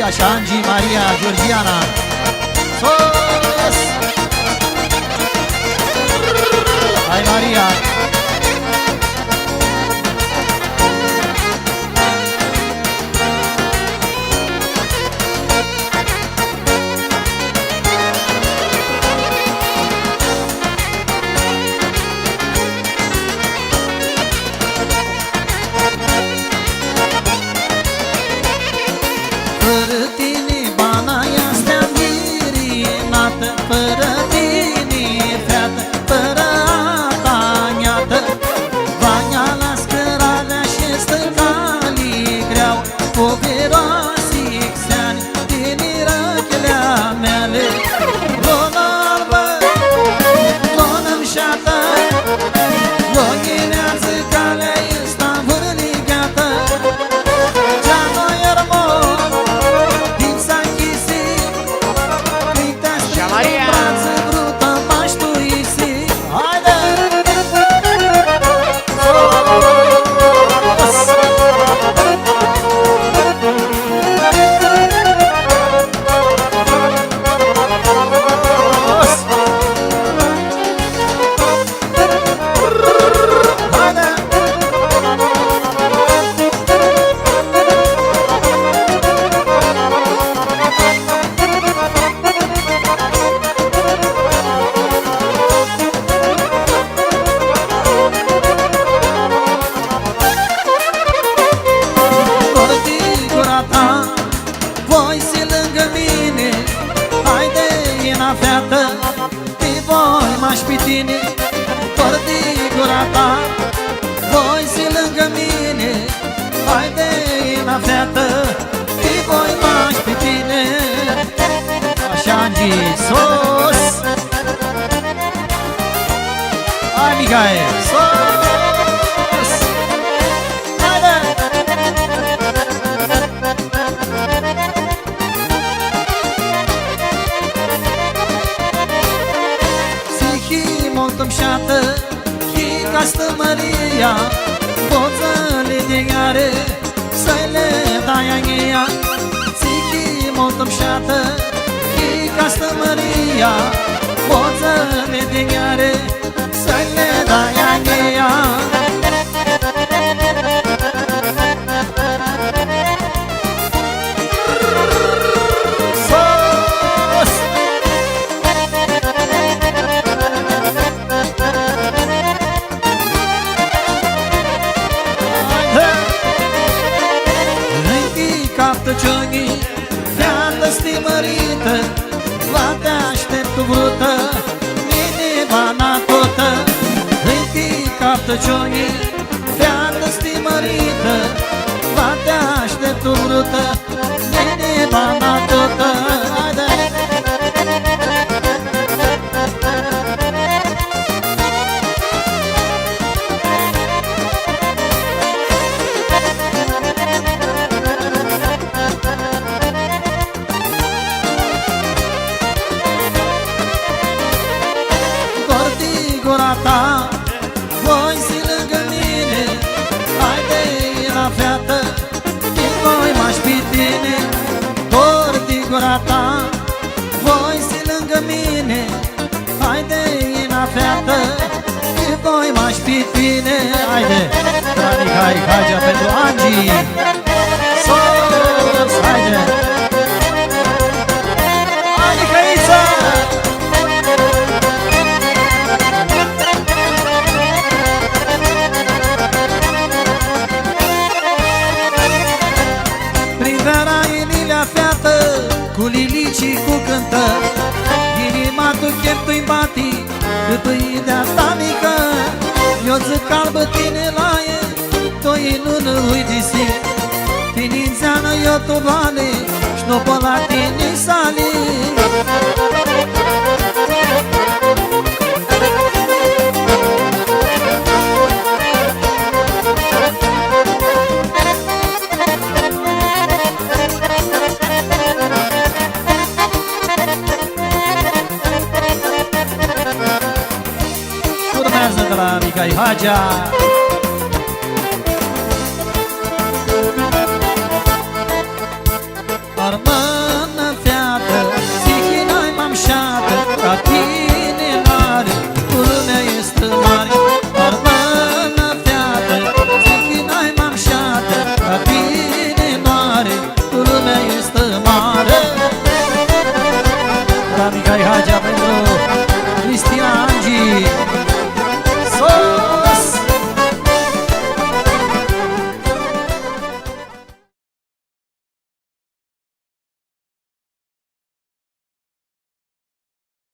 așa, Angie, Maria, Georgiana. Sos! Hai, Maria! Fără tine, fată, fără ta neată, Vania la scăralea și stăcalii greau, poveroase xeani din irăchelea mele. Lună albă, lună-n șată, loghinează calea ăsta învârligată, Geană iermon, din s-a-nchisi, brață brută maștuisi. Haide! Fată, te voi m-aș pe tine, porti gura ta, voi si lângă mine. Haide, ina fată, te voi m-aș pe tine. Așa, Angie, sos! Hai, Mihail, sos! Haide! Molto mșată, chi castă Maria, boțăle de gare, să-i le dai anghia. Țichi molto mșată, chi castă Maria, boțăle de gare, să-i le dai anghia. Cionghi, fată stimărită, va te aștept vrută, minivana totă. Închi captă cionghi, fată stimărită, va te aștept vrută, minivana totă. Haide! Ta, voi si lângă mine, haide, la fată, te voi m-aș pe tine. Porti gura ta, voi si lângă mine, haide, la fată, te voi m-aș pe tine. Haide, Dani, hai, Hagea pentru Angie. Sos, haide! Haide, Căiță! Cu lilicii, cu cântări, inima tu cheptui bati, câtui de asta mică. Eu zic albă tine laie, toi nu uidisi, tine înseamnă eu tu vale, și-nu pot la tine sali. Mihai Hagea. Arma lumea este mare. La Mihai Hagea pentru Cristina Angi.